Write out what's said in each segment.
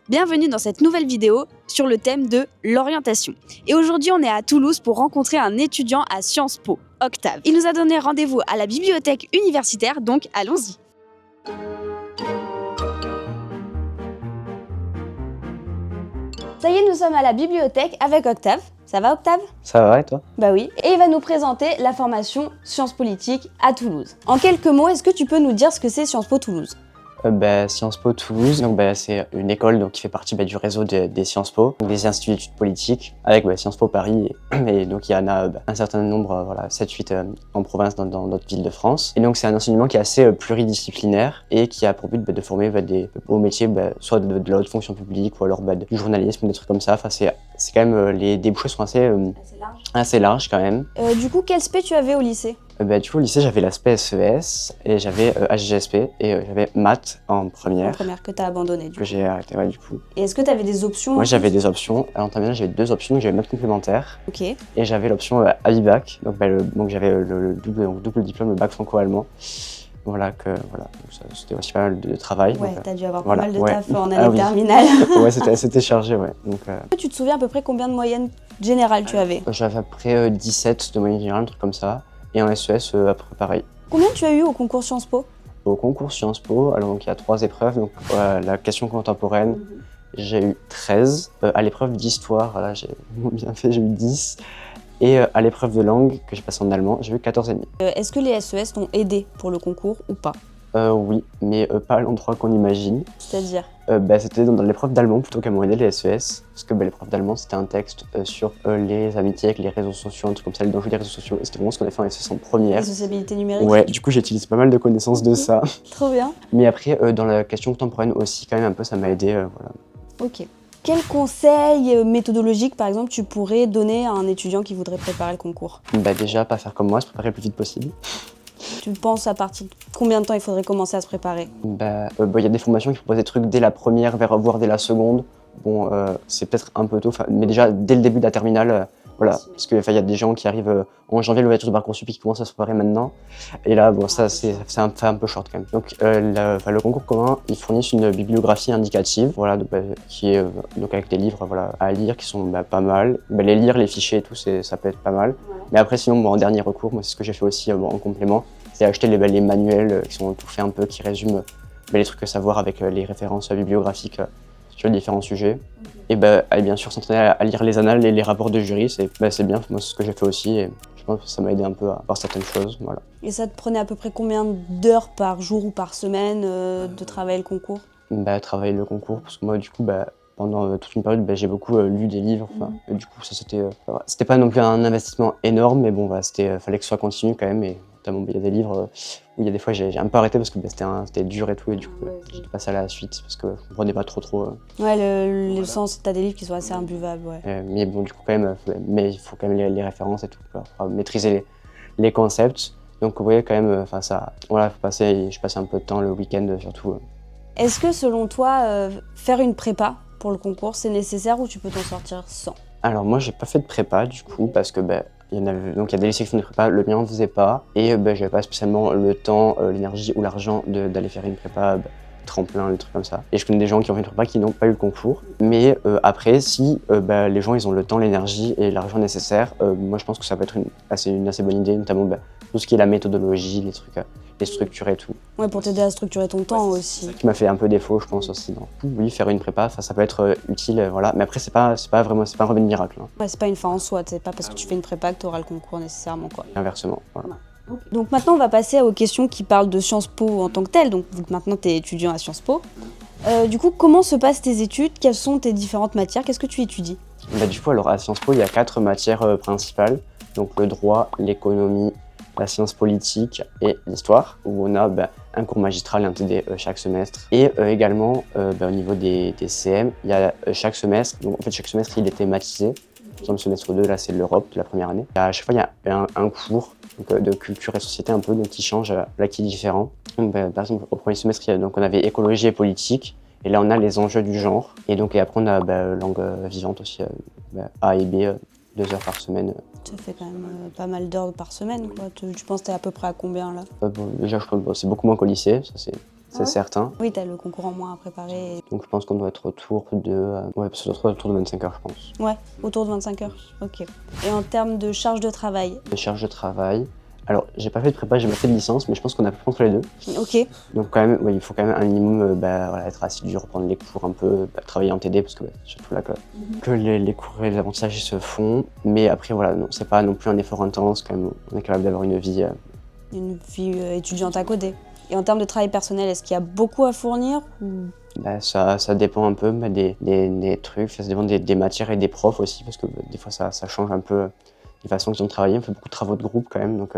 Bienvenue dans cette nouvelle vidéo sur le thème de l'orientation. Et aujourd'hui, on est à Toulouse pour rencontrer un étudiant à Sciences Po, Octave. Il nous a donné rendez-vous à la bibliothèque universitaire, donc allons-y. Ça y est, nous sommes à la bibliothèque avec Octave. Ça va, Octave? Ça va et toi? Bah oui. Et il va nous présenter la formation Sciences Politiques à Toulouse. En quelques mots, est-ce que tu peux nous dire ce que c'est Sciences Po Toulouse? Sciences Po Toulouse, c'est une école qui fait partie du réseau des Sciences Po, donc des instituts d'études politiques, avec Sciences Po Paris, et donc il y en a un certain nombre, 7-8 en province dans notre ville de France. Et donc c'est un enseignement qui est assez pluridisciplinaire et qui a pour but de former des beaux métiers, soit de la haute fonction publique ou alors du journalisme, des trucs comme ça. Enfin, c'est quand même, les débouchés sont assez larges quand même. Du coup, quel spé tu avais au lycée? Du coup, au lycée, j'avais l'aspect SES et j'avais HGSP et j'avais maths en première. En première que tu as abandonné, du coup. Que j'ai arrêté, du coup. Et est-ce que tu avais des options? Moi, j'avais des options. En terminale, j'avais 2 options. J'avais maths complémentaire. Ok. Et j'avais l'option ABIBAC. Donc j'avais le double diplôme, le bac franco-allemand. Donc c'était aussi pas mal de travail. Ouais, donc, t'as dû avoir pas mal de taf en année oui. terminale. Ouais, c'était chargé, ouais. Donc, Tu te souviens à peu près combien de moyenne générale tu avais? j'avais à peu près 17 de moyenne générale, un truc comme ça. Et en SES, à peu près pareil. Combien tu as eu au concours Sciences Po? Au concours Sciences Po, alors donc il y a 3 épreuves. Donc la question contemporaine, j'ai eu 13. À l'épreuve d'histoire, là j'ai bien fait, j'ai eu 10. Et à l'épreuve de langue que j'ai passée en allemand, j'ai eu 14,5. Est-ce que les SES t'ont aidé pour le concours ou pas? Oui, mais pas à l'endroit qu'on imagine. C'est-à-dire? C'était dans l'épreuve d'allemand plutôt qu'à m'ont aidé les SES. Parce que l'épreuve d'allemand, c'était un texte sur les amitiés avec les réseaux sociaux, un truc comme ça, les dangers des réseaux sociaux. Et c'était vraiment ce qu'on a fait en SES en première. La sociabilité numérique? Ouais, du coup j'ai utilisé pas mal de connaissances de ça. Trop bien. Mais après, dans la question contemporaine aussi, quand même un peu, ça m'a aidé, voilà. Ok. Quel conseil méthodologique, par exemple, tu pourrais donner à un étudiant qui voudrait préparer le concours? Déjà, pas faire comme moi, se préparer le plus vite possible. Tu penses à partir de combien de temps il faudrait commencer à se préparer? Y a des formations qui proposent des trucs dès la première, voire dès la seconde. Bon, c'est peut-être un peu tôt, mais déjà dès le début de la terminale, voilà. Parce qu'il y a des gens qui arrivent en janvier, l'ouverture de Parcoursup, et qui commencent à se préparer maintenant. Et là, ça c'est un peu short quand même. Donc le concours commun, ils fournissent une bibliographie indicative, qui est donc avec des livres à lire qui sont pas mal. Les lire, les fichiers et tout, ça peut être pas mal. Ouais. Mais après, sinon, en dernier recours, moi c'est ce que j'ai fait aussi en complément, c'est acheter les manuels qui sont tout faits un peu, qui résument les trucs à savoir avec les références bibliographiques sur les différents sujets. Et bien sûr, s'entraîner à lire les annales et les rapports de jury, c'est bien. Moi, c'est ce que j'ai fait aussi et je pense que ça m'a aidé un peu à voir certaines choses. Voilà. Et ça te prenait à peu près combien d'heures par jour ou par semaine de travailler le concours? Travailler le concours, parce que moi, du coup, pendant toute une période, j'ai beaucoup lu des livres. Du coup, ça c'était pas non plus un investissement énorme, mais bon, fallait que ce soit continu quand même. Et notamment, il y a des livres où il y a des fois j'ai un peu arrêté parce que c'était dur et tout, et du coup j'étais passé à la suite parce que je comprenais pas trop. Ouais, le sens, t'as des livres qui sont assez imbuvables, ouais. Mais bon, du coup, quand même, mais il faut quand même les références et tout, pour maîtriser les concepts. Donc, vous voyez, quand même, je passais un peu de temps le week-end surtout. Est-ce que, selon toi, faire une prépa pour le concours, c'est nécessaire ou tu peux t'en sortir sans? Alors, moi, j'ai pas fait de prépa, du coup, parce que, il y a des lycées qui font des prépas, le mien ne faisait pas, et j'avais pas spécialement le temps, l'énergie ou l'argent d'aller faire une prépa tremplin, des trucs comme ça. Et je connais des gens qui ont fait une prépa qui n'ont pas eu le concours. Mais après, si les gens ils ont le temps, l'énergie et l'argent nécessaire, moi je pense que ça peut être une assez bonne idée, notamment tout ce qui est la méthodologie, les trucs, les structures et tout. Ouais, pour t'aider à structurer ton temps aussi. C'est ça qui m'a fait un peu défaut, je pense aussi. Oui, faire une prépa, ça peut être utile, voilà. Mais après, c'est pas un remède miracle. Hein. Ouais, c'est pas une fin en soi, c'est pas parce que tu fais une prépa que tu auras le concours nécessairement, quoi. Inversement, voilà. Donc maintenant, on va passer aux questions qui parlent de Sciences Po en tant que telles. Donc maintenant, tu es étudiant à Sciences Po. Du coup, comment se passent tes études? Quelles sont tes différentes matières? Qu'est-ce que tu étudies? Du coup, alors à Sciences Po, il y a 4 matières principales. Donc le droit, l'économie, la science politique et l'histoire, où on a un cours magistral et un TD chaque semestre. Et également, au niveau des CM, il y a chaque semestre, donc en fait chaque semestre il est thématisé. Par exemple, le semestre 2, là c'est l'Europe de la première année. À chaque fois, il y a un cours de culture et société un peu, donc qui change, là qui est différent. Donc, par exemple, au premier semestre, on avait écologie et politique, et là on a les enjeux du genre. Et après on a langue vivante aussi, A et B, 2 heures par semaine. Ça fait quand même pas mal d'heures par semaine, quoi. Tu penses que t'es à peu près à combien là? Déjà, je pense que c'est beaucoup moins qu'au lycée, ça c'est certain. Oui, t'as le concours en moins à préparer. Donc je pense qu'on doit être autour de, ouais, ça doit être autour de 25 heures, je pense. Ouais, autour de 25 heures. Ok. Et en termes de charge de travail? Les charges de travail. Alors, j'ai pas fait de prépa, j'ai pas fait de licence, mais je pense qu'on a pu entre les deux. Ok. Donc quand même, ouais, il faut quand même un minimum voilà, être assidu, reprendre les cours un peu, travailler en TD, parce que surtout là que les cours et les apprentissages se font. Mais après, voilà, non, c'est pas non plus un effort intense, quand même, on est capable d'avoir une vie. Une vie étudiante à côté. Et en termes de travail personnel, est-ce qu'il y a beaucoup à fournir ou... Ça dépend un peu des trucs, ça dépend des matières et des profs aussi, parce que des fois ça change un peu les façons qu'ils ont de travailler. On fait beaucoup de travaux de groupe quand même, donc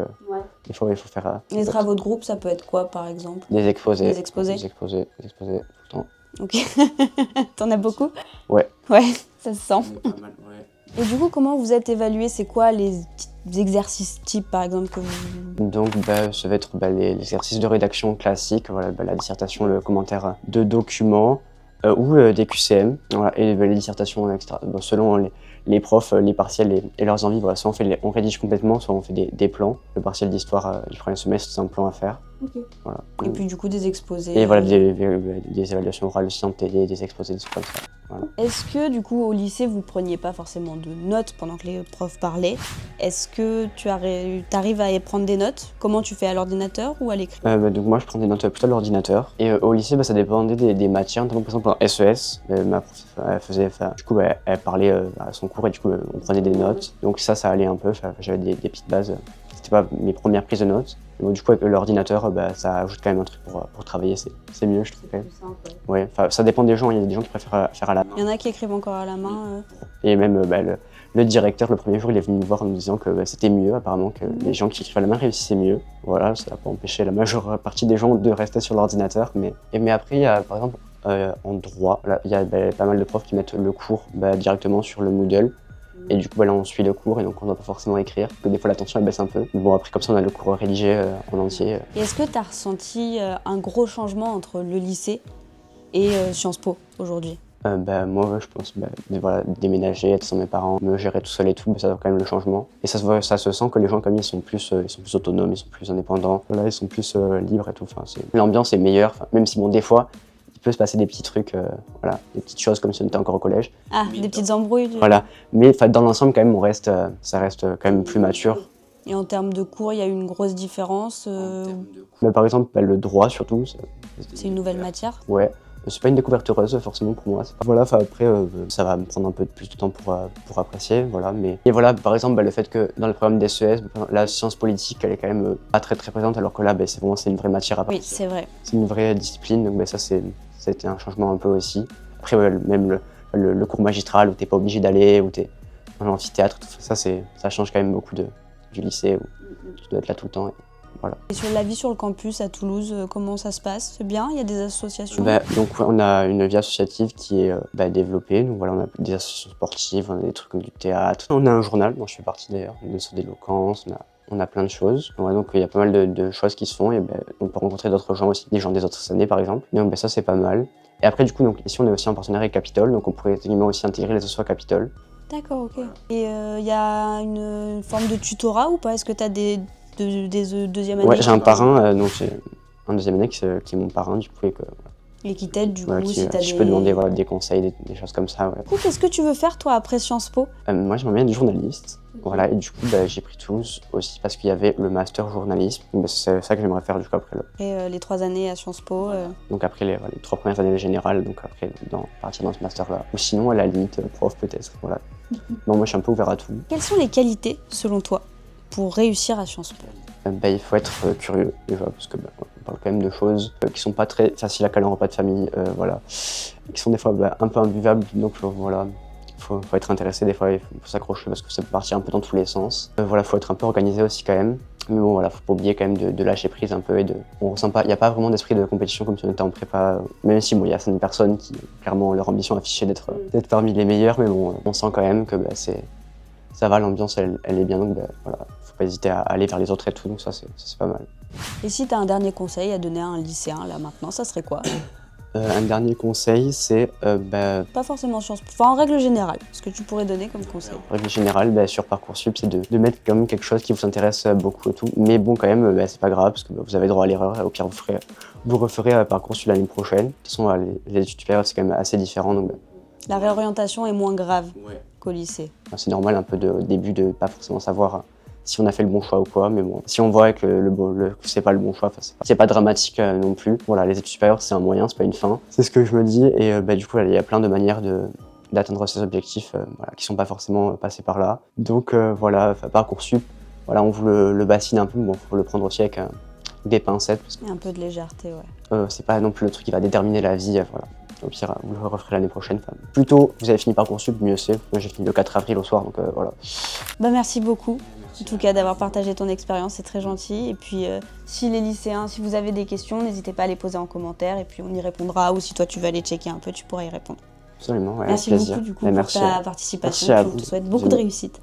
des fois il faut faire... Les travaux de groupe, ça peut être quoi par exemple? Des exposés. Des exposés? Des exposés tout le temps. Ok. T'en as beaucoup? Ouais. Ouais, ça se sent. Pas mal, ouais. Et du coup, comment vous êtes évalué? C'est quoi les exercices types par exemple que vous... Donc ça va être les exercices de rédaction classiques, voilà, la dissertation, le commentaire de documents ou des QCM, voilà, et les dissertations extra. Bon, selon les profs, les partiels et leurs envies, voilà, soit on rédige complètement, soit on fait des plans. Le partiel d'histoire du premier semestre, c'est un plan à faire. Ok. Voilà. Et puis du coup des exposés. Et voilà, des évaluations orales aussi en télé, des exposés, des trucs comme ça. Voilà. Est-ce que du coup au lycée vous preniez pas forcément de notes pendant que les profs parlaient? Est-ce que tu arrives à y prendre des notes? Comment tu fais, à l'ordinateur ou à l'écrit? Donc moi je prends des notes plutôt à l'ordinateur. Et au lycée ça dépendait des matières, notamment par exemple en SES, ma prof du coup elle parlait à son cours et du coup on prenait des notes. Donc ça allait un peu, j'avais des petites bases. C'était pas mes premières prises de notes. Mais du coup avec l'ordinateur ça ajoute quand même un truc pour travailler, c'est mieux je trouve quand même. Ouais, ça dépend des gens, il y a des gens qui préfèrent faire à la main. Il y en a qui écrivent encore à la main. Et même le directeur, le premier jour, il est venu nous voir en nous disant que c'était mieux, apparemment, que les gens qui écrivent à la main réussissaient mieux. Voilà, ça n'a pas empêché la majeure partie des gens de rester sur l'ordinateur. Mais après, il y a, par exemple, en droit, là, il y a pas mal de profs qui mettent le cours directement sur le Moodle. Et du coup, là, on suit le cours et donc on ne doit pas forcément écrire. Parce que des fois, l'attention, elle baisse un peu. Bon, après, comme ça, on a le cours rédigé en entier. Et est-ce que tu as ressenti un gros changement entre le lycée et Sciences Po aujourd'hui? Moi, je pense voilà, déménager, être sans mes parents, me gérer tout seul et tout, ça va quand même le changement. Et ça se sent que les gens comme ils sont plus autonomes, ils sont plus indépendants, voilà, ils sont plus libres et tout. L'ambiance est meilleure, même si bon, des fois, il peut se passer des petits trucs, voilà, des petites choses comme si on était encore au collège. Ah, des petites embrouilles. Voilà, mais dans l'ensemble quand même, ça reste quand même plus mature. Et en termes de cours, il y a eu une grosse différence Par exemple, le droit surtout. C'est une nouvelle matière? Ouais. C'est pas une découverte heureuse forcément pour moi. Voilà, après ça va me prendre un peu plus de temps pour apprécier, voilà. Et voilà, par exemple, le fait que dans le programme d'SES, la science politique, elle est quand même pas très présente, alors que là, c'est une vraie matière à part. Oui, c'est vrai. C'est une vraie discipline, donc ça a été un changement un peu aussi. Après, même le cours magistral où t'es pas obligé d'aller, où t'es dans l'amphithéâtre, tout ça, ça change quand même beaucoup du lycée où tu dois être là tout le temps. Voilà. Et sur la vie sur le campus à Toulouse, comment ça se passe? C'est bien? Il y a des associations? Donc on a une vie associative qui est développée. Donc voilà, on a des associations sportives, on a des trucs comme du théâtre. On a un journal dont je fais partie d'ailleurs, une saut d'éloquence, on a plein de choses. Ouais, donc il y a pas mal de choses qui se font et on peut rencontrer d'autres gens aussi, des gens des autres années par exemple. Donc ça c'est pas mal. Et après du coup donc ici on est aussi en partenariat avec Capitole, donc on pourrait également aussi intégrer les associations Capitole. D'accord, ok. Et il y a une forme de tutorat ou pas? Est-ce que tu as des deuxième année? Ouais, j'ai un parrain, donc j'ai un deuxième année qui est mon parrain du coup et qui t'aide du coup si t'as je peux demander des conseils, des choses comme ça. Ouais. Du coup, qu'est-ce que tu veux faire toi après Sciences Po? Moi j'aimerais bien être journaliste, voilà, et du coup j'ai pris Toulouse aussi parce qu'il y avait le master journalisme, c'est ça que j'aimerais faire du coup après. Et les 3 années à Sciences Po Donc après les 3 premières années générales, donc après partir dans ce master là. Ou sinon à la limite prof peut-être, voilà. Non, moi je suis un peu ouvert à tout. Quelles sont les qualités selon toi pour réussir à Sciences Po? Il faut être curieux déjà, parce que on parle quand même de choses qui sont pas très faciles à caler en repas de famille, voilà, qui sont des fois un peu imbuvables, donc voilà, faut être intéressé des fois, il faut s'accrocher parce que ça peut partir un peu dans tous les sens. Voilà, faut être un peu organisé aussi quand même, mais bon voilà, faut pas oublier quand même de lâcher prise un peu on ressent pas, il n'y a pas vraiment d'esprit de compétition comme si on était en prépa, même si il y a certaines personnes qui clairement leur ambition affichée d'être parmi les meilleurs, mais bon, on sent quand même que ça va, l'ambiance elle est bien, donc voilà, faut pas hésiter à aller vers les autres et tout, donc ça c'est pas mal. Et si tu as un dernier conseil à donner à un lycéen là maintenant, ça serait quoi? Un dernier conseil, c'est Pas forcément Sciences Po, enfin en règle générale, ce que tu pourrais donner comme conseil. en règle générale, sur Parcoursup, c'est de mettre quand même quelque chose qui vous intéresse beaucoup et tout. Mais bon, quand même, c'est pas grave parce que vous avez droit à l'erreur. Au pire, vous referez Parcoursup l'année prochaine. De toute façon, les études supérieures, c'est quand même assez différent. Donc, La réorientation est moins grave qu'au lycée. c'est normal un peu au début de pas forcément savoir si on a fait le bon choix ou quoi. Mais bon, si on voit que que c'est pas le bon choix, c'est pas dramatique non plus. Voilà, les études supérieures, c'est un moyen, c'est pas une fin. C'est ce que je me dis. Et du coup, il y a plein de manières d'atteindre ces objectifs qui sont pas forcément passés par là. Donc voilà, Parcoursup, voilà, on vous le bassine un peu, bon, faut le prendre aussi avec des pincettes. Parce que, Et un peu de légèreté, ouais. c'est pas non plus le truc qui va déterminer la vie, voilà. Au pire, vous le referez l'année prochaine. Enfin, plus tôt vous avez fini Parcoursup, mieux c'est. Moi j'ai fini le 4 avril au soir, donc voilà. Merci beaucoup, en tout cas d'avoir partagé ton expérience, c'est très gentil. Et puis si les lycéens, si vous avez des questions, n'hésitez pas à les poser en commentaire et puis on y répondra. Ou si toi tu veux aller checker un peu, tu pourras y répondre. Absolument, ouais, Merci avec plaisir. beaucoup du coup Et pour merci ta à- participation. merci à Je vous. te souhaite beaucoup de réussite.